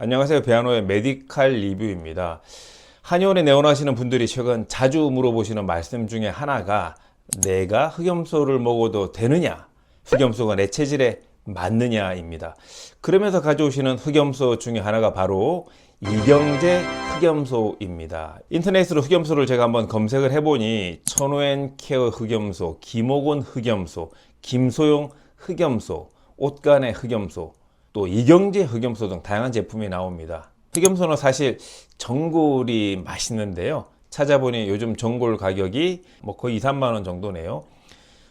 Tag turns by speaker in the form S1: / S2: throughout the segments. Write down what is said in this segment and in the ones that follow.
S1: 안녕하세요. 배아노의 메디칼 리뷰입니다. 한의원에 내원하시는 분들이 최근 자주 물어보시는 말씀 중에 하나가 내가 흑염소를 먹어도 되느냐? 흑염소가 내 체질에 맞느냐입니다. 그러면서 가져오시는 흑염소 중에 하나가 바로 이경제 흑염소입니다. 인터넷으로 흑염소를 제가 한번 검색을 해보니 천우앤케어 흑염소, 김옥원 흑염소, 김소용 흑염소, 옷간의 흑염소, 또 이경제 흑염소 등 다양한 제품이 나옵니다. 흑염소는 사실 전골이 맛있는데요. 찾아보니 요즘 전골 가격이 거의 2, 3만 원 정도네요.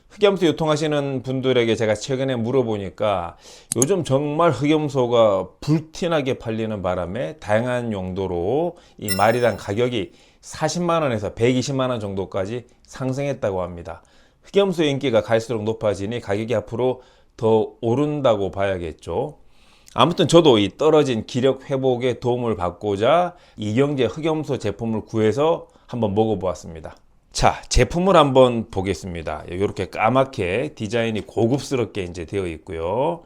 S1: 흑염소 유통하시는 분들에게 제가 최근에 물어보니까 요즘 정말 흑염소가 불티나게 팔리는 바람에 다양한 용도로 이 마리당 가격이 40만 원에서 120만 원 정도까지 상승했다고 합니다. 흑염소 인기가 갈수록 높아지니 가격이 앞으로 더 오른다고 봐야겠죠. 아무튼 저도 이 떨어진 기력 회복에 도움을 받고자 이경제 흑염소 제품을 구해서 한번 먹어보았습니다. 자, 제품을 한번 보겠습니다. 이렇게 까맣게 디자인이 고급스럽게 이제 되어 있고요.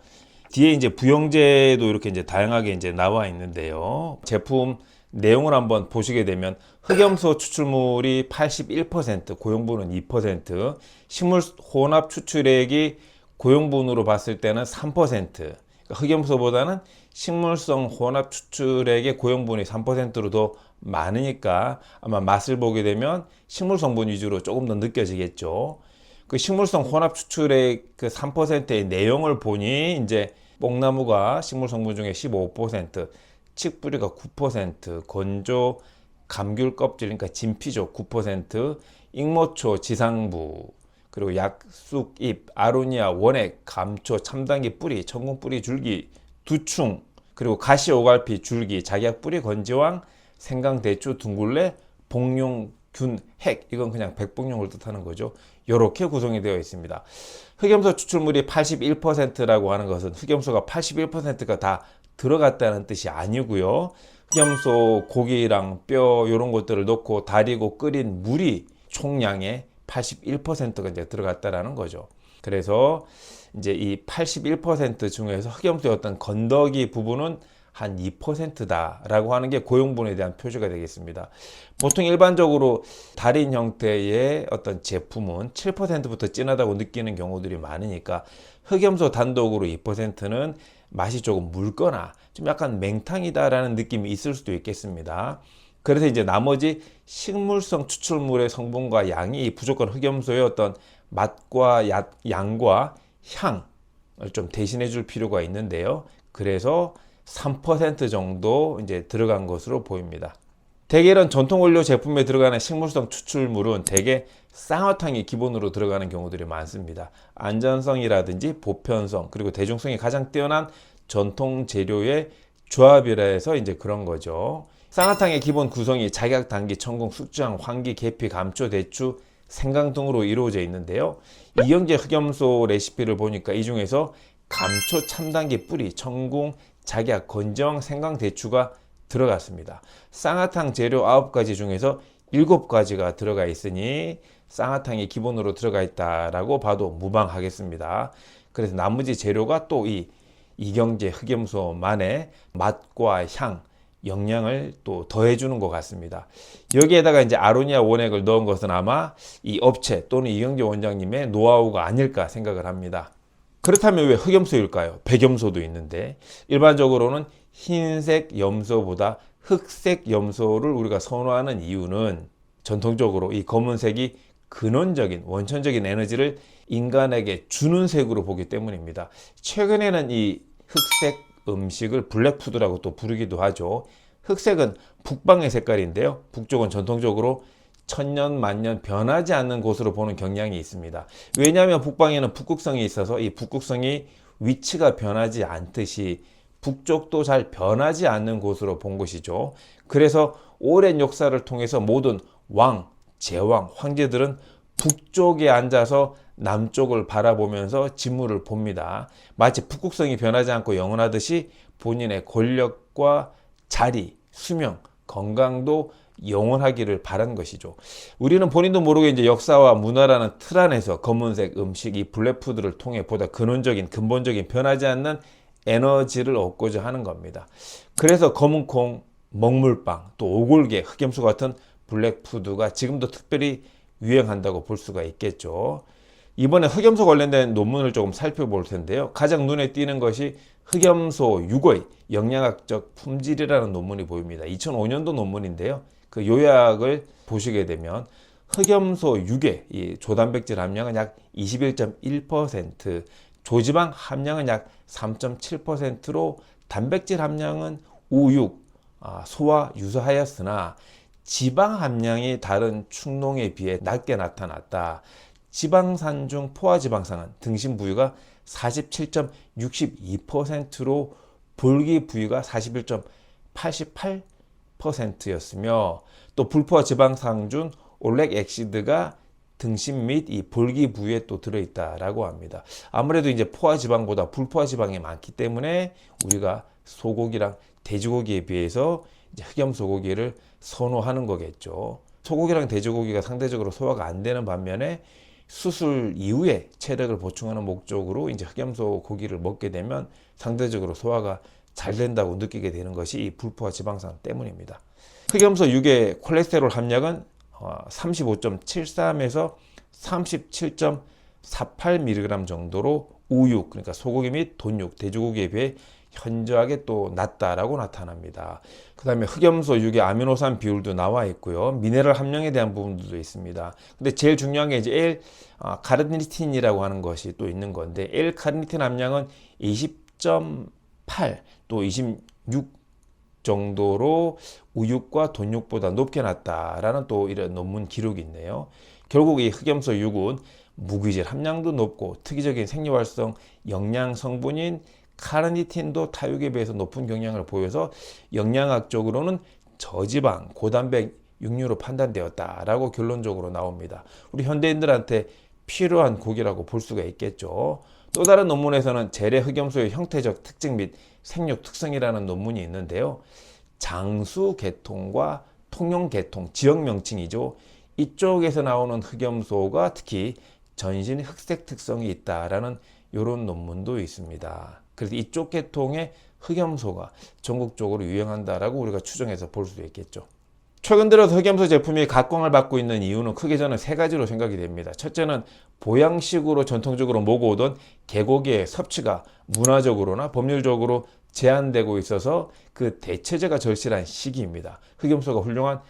S1: 뒤에 이제 부영제도 이렇게 이제 다양하게 이제 나와 있는데요. 제품 내용을 한번 보시게 되면 흑염소 추출물이 81%, 고용분은 2%, 식물 혼합 추출액이 고용분으로 봤을 때는 3%, 흑염소보다는 식물성 혼합 추출액의 고용분이 3%로 더 많으니까 아마 맛을 보게 되면 식물 성분 위주로 조금 더 느껴지겠죠. 그 식물성 혼합 추출액 그 3%의 내용을 보니 이제 뽕나무가 식물 성분 중에 15%, 칡뿌리가 9%, 건조 감귤 껍질 그러니까 진피조 9%, 익모초 지상부, 그리고 약쑥잎, 아로니아, 원액, 감초, 참당귀 뿌리, 천공 뿌리 줄기, 두충, 그리고 가시 오갈피 줄기, 작약 뿌리, 건지왕, 생강, 대추, 둥글레, 복룡, 균, 핵. 이건 그냥 백복룡을 뜻하는 거죠. 이렇게 구성이 되어 있습니다. 흑염소 추출물이 81%라고 하는 것은 흑염소가 81%가 다 들어갔다는 뜻이 아니고요. 흑염소 고기랑 뼈 이런 것들을 넣고 다리고 끓인 물이 총량의 81%가 이제 들어갔다라는 거죠. 그래서 이제 이 81% 중에서 흑염소의 어떤 건더기 부분은 한 2%다라고 하는 게 고용분에 대한 표시가 되겠습니다. 보통 일반적으로 달인 형태의 어떤 제품은 7%부터 진하다고 느끼는 경우들이 많으니까 흑염소 단독으로 2%는 맛이 조금 묽거나 좀 약간 맹탕이다라는 느낌이 있을 수도 있겠습니다. 그래서 이제 나머지 식물성 추출물의 성분과 양이 부족한 흑염소의 어떤 맛과 양과 향을 좀 대신해 줄 필요가 있는데요. 그래서 3% 정도 이제 들어간 것으로 보입니다. 대개 이런 전통 원료 제품에 들어가는 식물성 추출물은 대개 쌍화탕이 기본으로 들어가는 경우들이 많습니다. 안전성이라든지 보편성 그리고 대중성이 가장 뛰어난 전통 재료의 조합이라 해서 이제 그런 거죠. 쌍화탕의 기본 구성이 작약, 당귀, 천공, 숙주향, 황기, 계피, 감초, 대추, 생강 등으로 이루어져 있는데요. 이경제 흑염소 레시피를 보니까 이 중에서 감초, 참당귀 뿌리, 천공, 작약, 건지왕, 생강, 대추가 들어갔습니다. 쌍화탕 재료 9가지 중에서 7가지가 들어가 있으니 쌍화탕이 기본으로 들어가 있다라고 봐도 무방하겠습니다. 그래서 나머지 재료가 또 이 이경제 흑염소만의 맛과 향, 영양을 또 더해주는 것 같습니다. 여기에다가 이제 아로니아 원액을 넣은 것은 아마 이 업체 또는 이경제 원장님의 노하우가 아닐까 생각을 합니다. 그렇다면 왜 흑염소일까요? 백염소도 있는데 일반적으로는 흰색 염소보다 흑색 염소를 우리가 선호하는 이유는 전통적으로 이 검은색이 근원적인 원천적인 에너지를 인간에게 주는 색으로 보기 때문입니다. 최근에는 이 흑색 음식을 블랙푸드라고 또 부르기도 하죠. 흑색은 북방의 색깔인데요. 북쪽은 전통적으로 천년 만년 변하지 않는 곳으로 보는 경향이 있습니다. 왜냐하면 북방에는 북극성이 있어서 이 북극성이 위치가 변하지 않듯이 북쪽도 잘 변하지 않는 곳으로 본 것이죠. 그래서 오랜 역사를 통해서 모든 왕, 제왕, 황제들은 북쪽에 앉아서 남쪽을 바라보면서 진무를 봅니다. 마치 북극성이 변하지 않고 영원하듯이 본인의 권력과 자리, 수명, 건강도 영원하기를 바란 것이죠. 우리는 본인도 모르게 이제 역사와 문화라는 틀 안에서 검은색 음식, 이 블랙푸드를 통해 보다 근원적인, 근본적인 변하지 않는 에너지를 얻고자 하는 겁니다. 그래서 검은콩, 먹물빵, 또 오골계, 흑염소 같은 블랙푸드가 지금도 특별히 유행한다고 볼 수가 있겠죠. 이번에 흑염소 관련된 논문을 조금 살펴볼 텐데요. 가장 눈에 띄는 것이 흑염소 육의 영양학적 품질이라는 논문이 보입니다. 2005년도 논문인데요. 그 요약을 보시게 되면 흑염소 육의 이 조단백질 함량은 약 21.1%, 조지방 함량은 약 3.7%로 단백질 함량은 우육, 소와 유사하였으나 지방 함량이 다른 축농에 비해 낮게 나타났다. 지방산 중 포화지방산은 등심 부위가 47.62%로 볼기 부위가 41.88%였으며 또 불포화 지방산 중 올렉 엑시드가 등심 및 이 볼기 부위에 또 들어있다라고 합니다. 아무래도 이제 포화 지방보다 불포화 지방이 많기 때문에 우리가 소고기랑 돼지고기에 비해서 이제 흑염소고기를 선호하는 거겠죠. 소고기랑 돼지고기가 상대적으로 소화가 안 되는 반면에 수술 이후에 체력을 보충하는 목적으로 이제 흑염소 고기를 먹게 되면 상대적으로 소화가 잘 된다고 느끼게 되는 것이 이 불포화 지방산 때문입니다. 흑염소 육의 콜레스테롤 함량은 35.73에서 37.48mg 정도로 우육, 그러니까 소고기 및 돈육, 돼지고기에 비해 현저하게 또 낮다라고 나타납니다. 그 다음에 흑염소 육의 아미노산 비율도 나와 있고요. 미네랄 함량에 대한 부분도 있습니다. 근데 제일 중요한 게 이제 L-카르니틴이라고 하는 것이 또 있는 건데, L-카르니틴 함량은 20.8, 또 26 정도로 우육과 돈육보다 높게 났다라는 또 이런 논문 기록이 있네요. 결국 이 흑염소 육은 무기질 함량도 높고 특이적인 생리활성 영양 성분인 카르니틴도 타육에 비해서 높은 경향을 보여서 영양학적으로는 저지방, 고단백 육류로 판단되었다라고 결론적으로 나옵니다. 우리 현대인들한테 필요한 고기라고 볼 수가 있겠죠. 또 다른 논문에서는 재래 흑염소의 형태적 특징 및 생육 특성이라는 논문이 있는데요. 장수 계통과 통영 계통, 지역 명칭이죠. 이쪽에서 나오는 흑염소가 특히 전신 흑색 특성이 있다라는 이런 논문도 있습니다. 그래서 이쪽 계통의 흑염소가 전국적으로 유행한다라고 우리가 추정해서 볼 수 있겠죠. 최근 들어서 흑염소 제품이 각광을 받고 있는 이유는 크게 저는 세 가지로 생각이 됩니다. 첫째는 보양식으로 전통적으로 먹어오던 개고기의 섭취가 문화적으로나 법률적으로 제한되고 있어서 그 대체제가 절실한 시기입니다. 흑염소가 훌륭한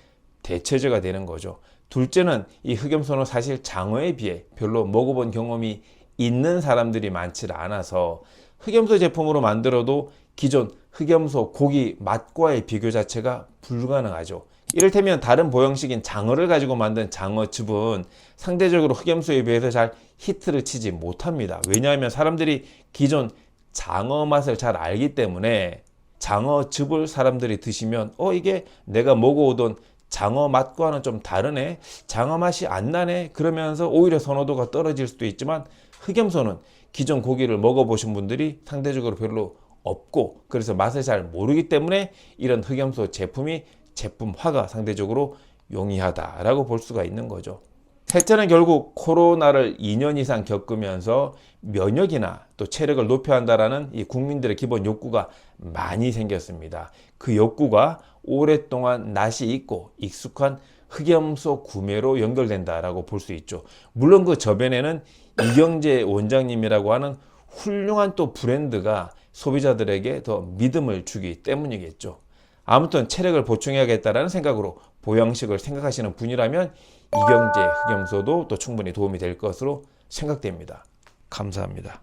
S1: 대체제가 되는 거죠. 둘째는 이 흑염소는 사실 장어에 비해 별로 먹어본 경험이 있는 사람들이 많지 않아서 흑염소 제품으로 만들어도 기존 흑염소 고기 맛과의 비교 자체가 불가능하죠. 이를테면 다른 보양식인 장어를 가지고 만든 장어즙은 상대적으로 흑염소에 비해서 잘 히트를 치지 못합니다. 왜냐하면 사람들이 기존 장어 맛을 잘 알기 때문에 장어즙을 사람들이 드시면 이게 내가 먹어오던 장어 맛과는 좀 다르네, 장어 맛이 안 나네, 그러면서 오히려 선호도가 떨어질 수도 있지만 흑염소는 기존 고기를 먹어보신 분들이 상대적으로 별로 없고 그래서 맛을 잘 모르기 때문에 이런 흑염소 제품이 제품화가 상대적으로 용이하다라고 볼 수가 있는 거죠. 셋째는 결국 코로나를 2년 이상 겪으면서 면역이나 또 체력을 높여야 한다라는 이 국민들의 기본 욕구가 많이 생겼습니다. 그 욕구가 오랫동안 낯이 익고 익숙한 흑염소 구매로 연결된다라고 볼 수 있죠. 물론 그 저변에는 이경재 원장님이라고 하는 훌륭한 또 브랜드가 소비자들에게 더 믿음을 주기 때문이겠죠. 아무튼 체력을 보충해야겠다라는 생각으로 보양식을 생각하시는 분이라면 이경재 흑염소도 또 충분히 도움이 될 것으로 생각됩니다. 감사합니다.